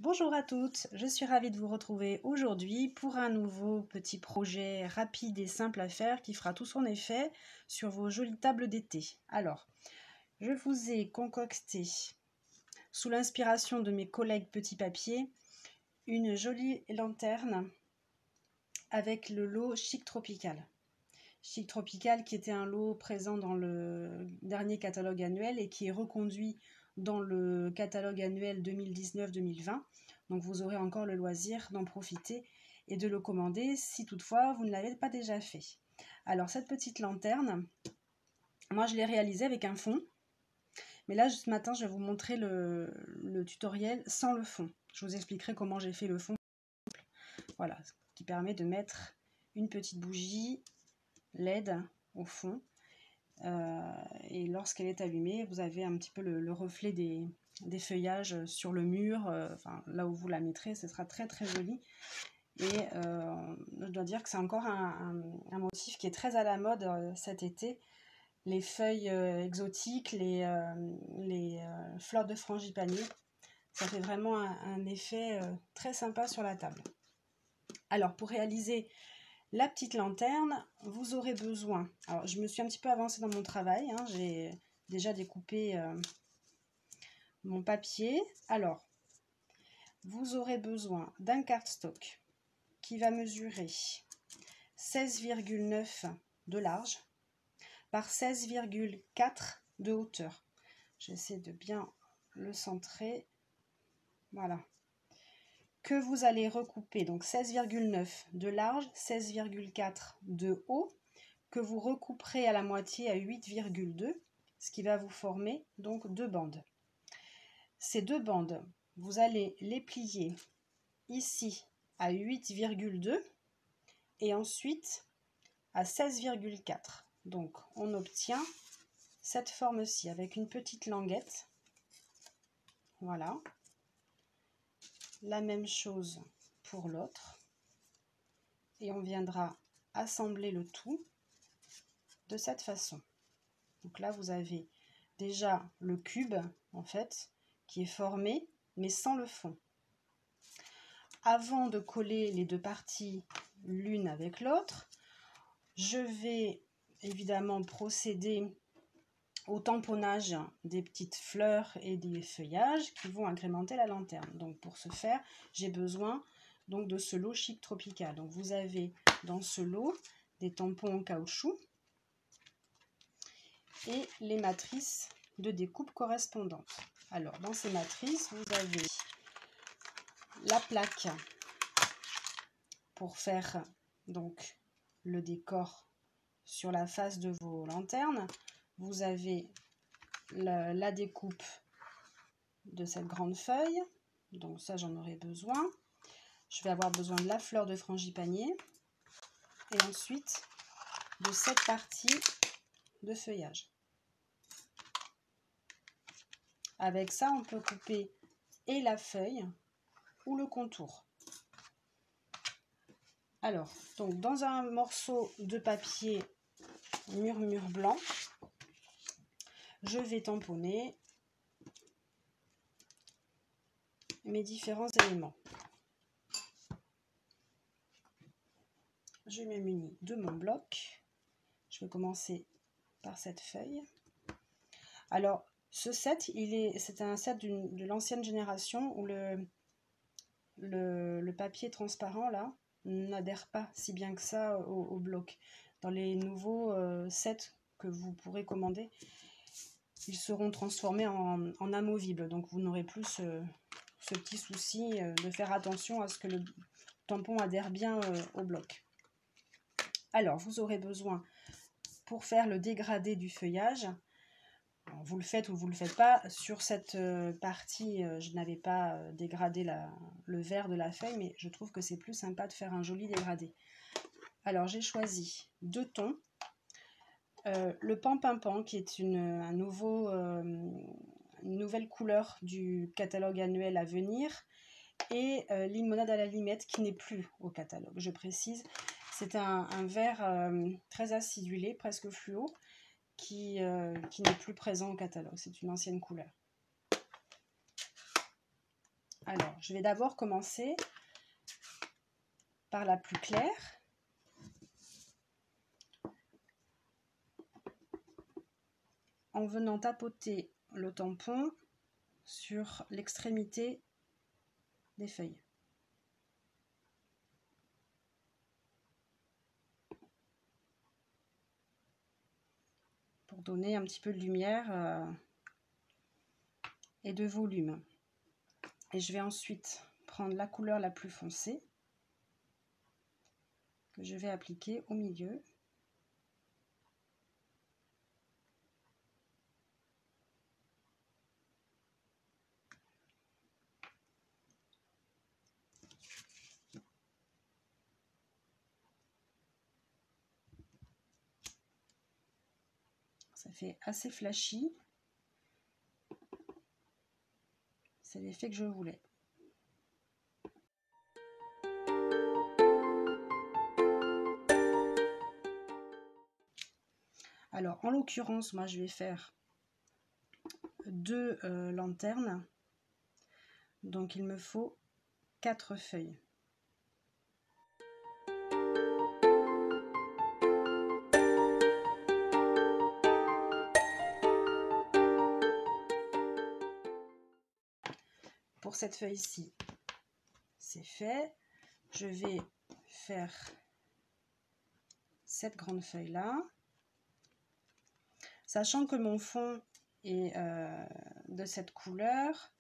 Bonjour à toutes, je suis ravie de vous retrouver aujourd'hui pour un nouveau petit projet rapide et simple à faire qui fera tout son effet sur vos jolies tables d'été. Alors, je vous ai concocté, sous l'inspiration de mes collègues Petit Papier, une jolie lanterne avec le lot Chic Tropical. Chic Tropical qui était un lot présent dans le dernier catalogue annuel et qui est reconduit dans le catalogue annuel 2019-2020. Donc vous aurez encore le loisir d'en profiter et de le commander si toutefois vous ne l'avez pas déjà fait. Alors cette petite lanterne, moi je l'ai réalisée avec un fond. Mais là ce matin je vais vous montrer le tutoriel sans le fond. Je vous expliquerai comment j'ai fait le fond. Voilà, ce qui permet de mettre une petite bougie LED au fond. Et lorsqu'elle est allumée, vous avez un petit peu le reflet des feuillages sur le mur, enfin, là où vous la mettrez, ce sera très très joli. Et je dois dire que c'est encore un motif qui est très à la mode cet été. Les feuilles exotiques, les fleurs de frangipanier, ça fait vraiment un effet très sympa sur la table. Alors pour réaliser la petite lanterne, vous aurez besoin, alors je me suis un petit peu avancée dans mon travail, hein, j'ai déjà découpé mon papier. Alors, vous aurez besoin d'un cardstock qui va mesurer 16,9 de large par 16,4 de hauteur. J'essaie de bien le centrer, voilà. Que vous allez recouper, donc 16,9 de large, 16,4 de haut, que vous recouperez à la moitié à 8,2, ce qui va vous former donc deux bandes. Ces deux bandes, vous allez les plier ici à 8,2 et ensuite à 16,4. Donc on obtient cette forme-ci avec une petite languette. Voilà. La même chose pour l'autre. Et on viendra assembler le tout de cette façon. Donc là, vous avez déjà le cube, en fait, qui est formé, mais sans le fond. Avant de coller les deux parties l'une avec l'autre, je vais évidemment procéder au tamponnage des petites fleurs et des feuillages qui vont agrémenter la lanterne. Donc pour ce faire, j'ai besoin donc de ce lot Chic Tropical. Donc vous avez dans ce lot des tampons en caoutchouc et les matrices de découpe correspondantes. Alors dans ces matrices, vous avez la plaque pour faire donc le décor sur la face de vos lanternes. Vous avez la découpe de cette grande feuille, donc ça j'en aurai besoin. Je vais avoir besoin de la fleur de frangipanier et ensuite de cette partie de feuillage. Avec ça, on peut couper et la feuille ou le contour. Alors, donc dans un morceau de papier murmure blanc, je vais tamponner mes différents éléments. Je me munis de mon bloc. Je vais commencer par cette feuille. Alors, ce set, c'est un set de l'ancienne génération où le papier transparent là n'adhère pas si bien que ça au bloc. Dans les nouveaux sets que vous pourrez commander, ils seront transformés en amovibles. Donc vous n'aurez plus ce petit souci de faire attention à ce que le tampon adhère bien au bloc. Alors vous aurez besoin, pour faire le dégradé du feuillage, alors, vous le faites ou vous ne le faites pas, sur cette partie je n'avais pas dégradé le vert de la feuille, mais je trouve que c'est plus sympa de faire un joli dégradé. Alors j'ai choisi deux tons, le Pampimpant qui est une nouvelle couleur du catalogue annuel à venir, et Limonade à la limette qui n'est plus au catalogue, je précise. C'est un vert très acidulé, presque fluo, qui n'est plus présent au catalogue. C'est une ancienne couleur. Alors, je vais d'abord commencer par la plus claire. En venant tapoter le tampon sur l'extrémité des feuilles. Pour donner un petit peu de lumière et de volume. Et je vais ensuite prendre la couleur la plus foncée que je vais appliquer au milieu. Ça fait assez flashy. C'est l'effet que je voulais. Alors, en l'occurrence, moi, je vais faire 2 lanternes. Donc, il me faut 4 feuilles. Pour cette feuille-ci, c'est fait. Je vais faire cette grande feuille-là. Sachant que mon fond est de cette couleur,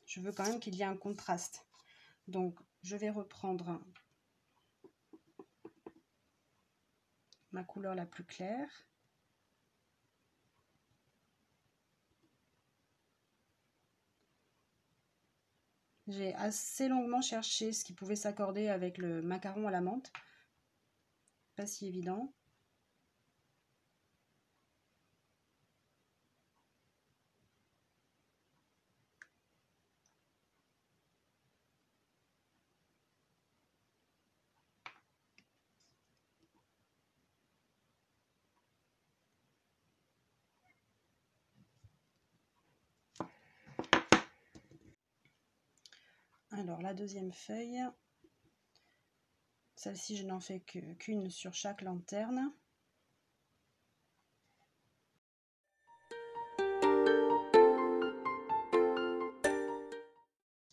je veux quand même qu'il y ait un contraste. Donc, je vais reprendre ma couleur la plus claire. J'ai assez longuement cherché ce qui pouvait s'accorder avec le macaron à la menthe. Pas si évident. Alors, la deuxième feuille, celle-ci, je n'en fais qu'une sur chaque lanterne.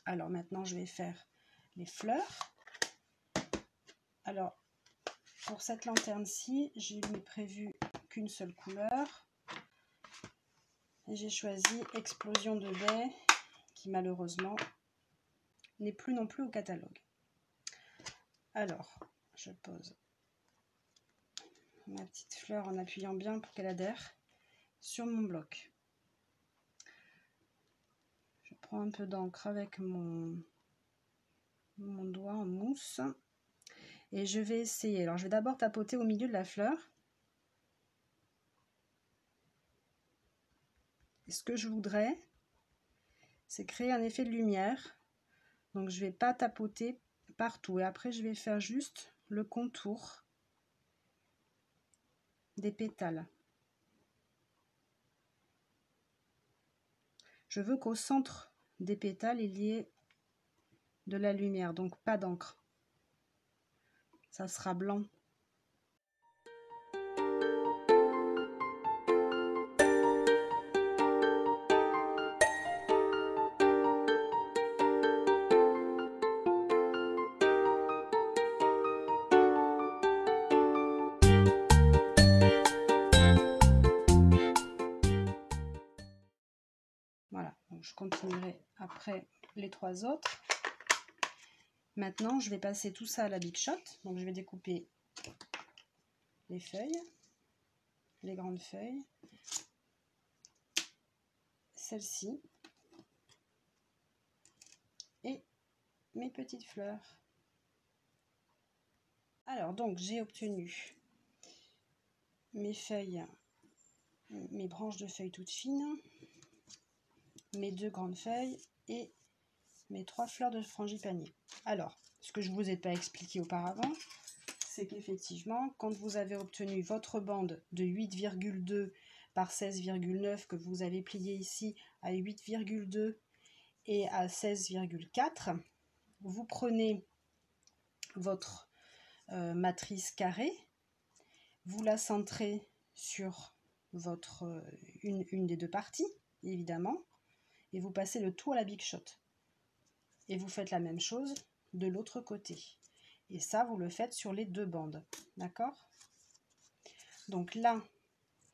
Alors, maintenant, je vais faire les fleurs. Alors, pour cette lanterne-ci, j'ai prévu qu'une seule couleur. Et j'ai choisi Explosion de baies, qui malheureusement n'est plus non plus au catalogue. Alors, je pose ma petite fleur en appuyant bien pour qu'elle adhère sur mon bloc. Je prends un peu d'encre avec mon doigt en mousse et je vais essayer. Alors, je vais d'abord tapoter au milieu de la fleur. Et ce que je voudrais, c'est créer un effet de lumière. Donc, je ne vais pas tapoter partout. Et après, je vais faire juste le contour des pétales. Je veux qu'au centre des pétales, il y ait de la lumière, donc pas d'encre. Ça sera blanc. Voilà, donc je continuerai après les 3 autres. Maintenant, je vais passer tout ça à la Big Shot. Donc, je vais découper les feuilles, les grandes feuilles, celle-ci et mes petites fleurs. Alors, donc, j'ai obtenu mes feuilles, mes branches de feuilles toutes fines, mes 2 grandes feuilles et mes 3 fleurs de frangipanier. Alors, ce que je ne vous ai pas expliqué auparavant, c'est qu'effectivement, quand vous avez obtenu votre bande de 8,2 par 16,9 que vous avez plié ici à 8,2 est à 16,4. Vous prenez votre matrice carrée, vous la centrez sur votre une des deux parties, évidemment, et vous passez le tout à la Big Shot. Et vous faites la même chose de l'autre côté. Et ça, vous le faites sur les deux bandes. D'accord? Donc là,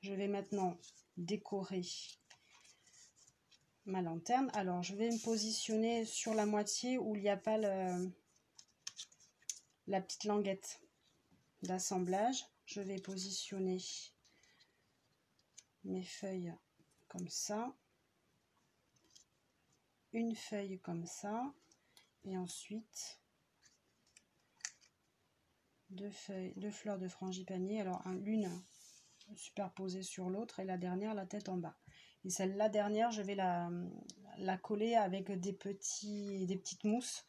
je vais maintenant décorer ma lanterne. Alors, je vais me positionner sur la moitié où il n'y a pas la petite languette d'assemblage. Je vais positionner mes feuilles comme ça. Une feuille comme ça. Et ensuite, deux fleurs de frangipanier. Alors, l'une superposée sur l'autre et la dernière, la tête en bas. Et celle-là dernière, je vais la coller avec des petites mousses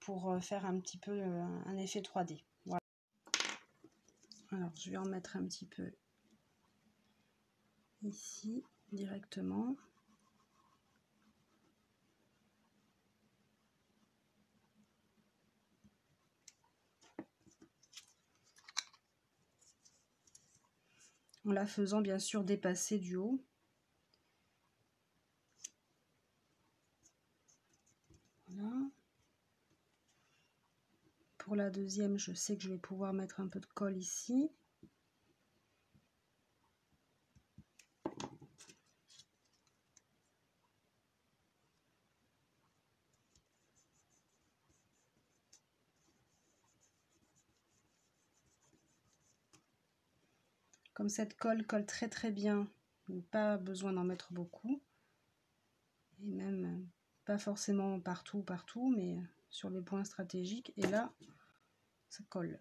pour faire un petit peu un effet 3D. Voilà. Alors, je vais en mettre un petit peu ici, directement. En la faisant bien sûr dépasser du haut. Voilà. Pour la deuxième, je sais que je vais pouvoir mettre un peu de colle ici. Comme cette colle colle très bien, pas besoin d'en mettre beaucoup. Et même pas forcément partout, mais sur les points stratégiques. Et là, ça colle.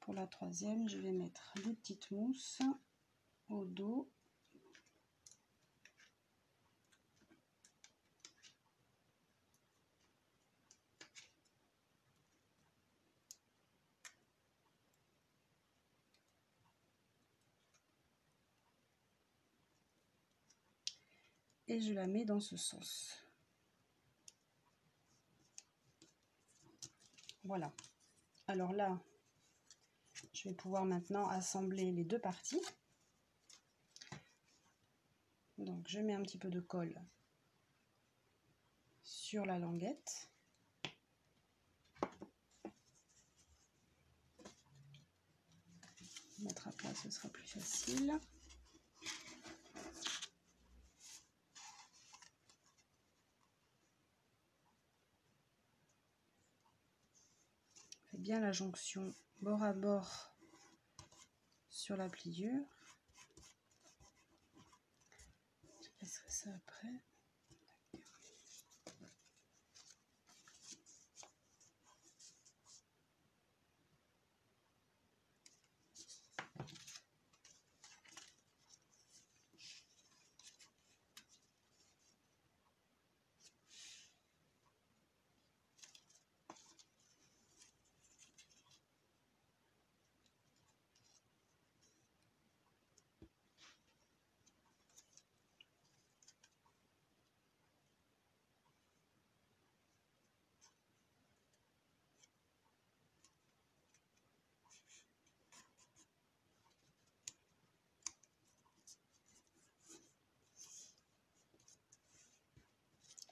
Pour la troisième, je vais mettre des petites mousses au dos. Et je la mets dans ce sens. Voilà. Alors là, je vais pouvoir maintenant assembler les deux parties. Donc je mets un petit peu de colle sur la languette. Mettre à plat, ce sera plus facile. Faites bien la jonction bord à bord sur la pliure. Je passerai ça après.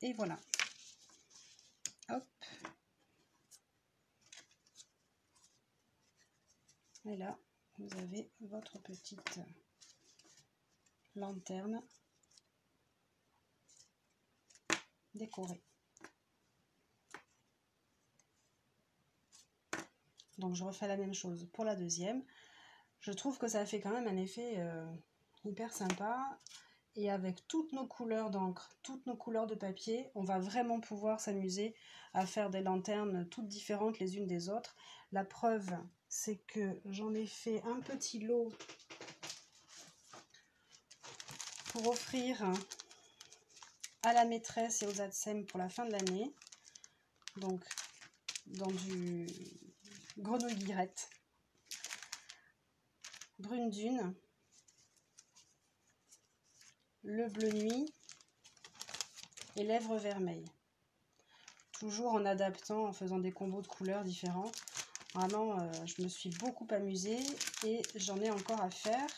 Et voilà. Hop. Et là, vous avez votre petite lanterne décorée. Donc je refais la même chose pour la deuxième. Je trouve que ça fait quand même un effet hyper sympa. Et avec toutes nos couleurs d'encre, toutes nos couleurs de papier, on va vraiment pouvoir s'amuser à faire des lanternes toutes différentes les unes des autres. La preuve, c'est que j'en ai fait un petit lot pour offrir à la maîtresse et aux ATSEM pour la fin de l'année. Donc, dans du grenouille guillerette, brune dune, le bleu nuit et lèvres vermeilles. Toujours en adaptant, en faisant des combos de couleurs différents. Vraiment, je me suis beaucoup amusée et j'en ai encore à faire.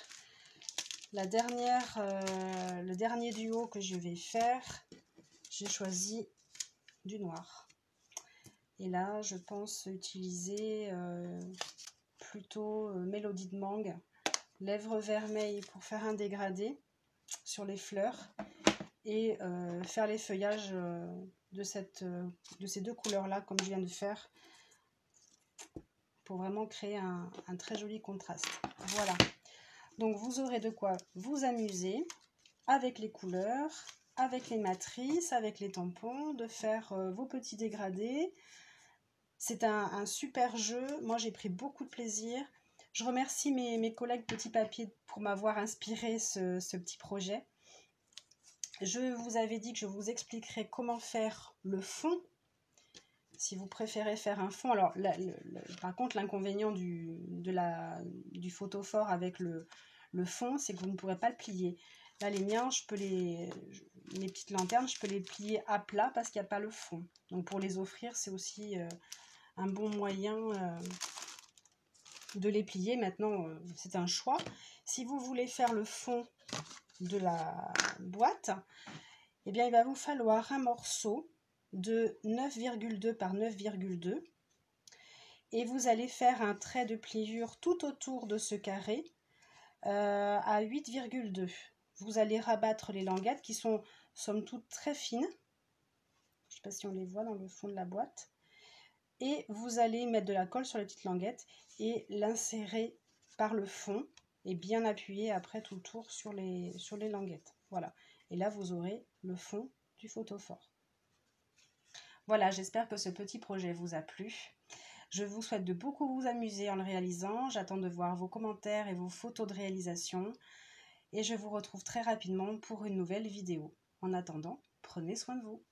Le dernier duo que je vais faire, j'ai choisi du noir. Et là, je pense utiliser plutôt Mélodie de Mangue, lèvres vermeilles pour faire un dégradé sur les fleurs et faire les feuillages de ces deux couleurs-là, comme je viens de faire, pour vraiment créer un très joli contraste. Voilà. Donc, vous aurez de quoi vous amuser avec les couleurs, avec les matrices, avec les tampons, de faire vos petits dégradés. C'est un super jeu. Moi, j'ai pris beaucoup de plaisir. Je remercie mes collègues Petit Papier pour m'avoir inspiré ce petit projet. Je vous avais dit que je vous expliquerai comment faire le fond. Si vous préférez faire un fond, alors par contre l'inconvénient du photophore avec le fond, c'est que vous ne pourrez pas le plier. Là les miens, mes petites lanternes, je peux les plier à plat parce qu'il n'y a pas le fond. Donc pour les offrir, c'est aussi un bon moyen de les plier. Maintenant, c'est un choix. Si vous voulez faire le fond de la boîte, eh bien il va vous falloir un morceau de 9,2 par 9,2 et vous allez faire un trait de pliure tout autour de ce carré à 8,2. Vous allez rabattre les languettes qui sont somme toute très fines. Je ne sais pas si on les voit dans le fond de la boîte. Et vous allez mettre de la colle sur les petites languettes et l'insérer par le fond et bien appuyer après tout le tour sur les languettes. Voilà. Et là, vous aurez le fond du photophore. Voilà, j'espère que ce petit projet vous a plu. Je vous souhaite de beaucoup vous amuser en le réalisant. J'attends de voir vos commentaires et vos photos de réalisation. Et je vous retrouve très rapidement pour une nouvelle vidéo. En attendant, prenez soin de vous.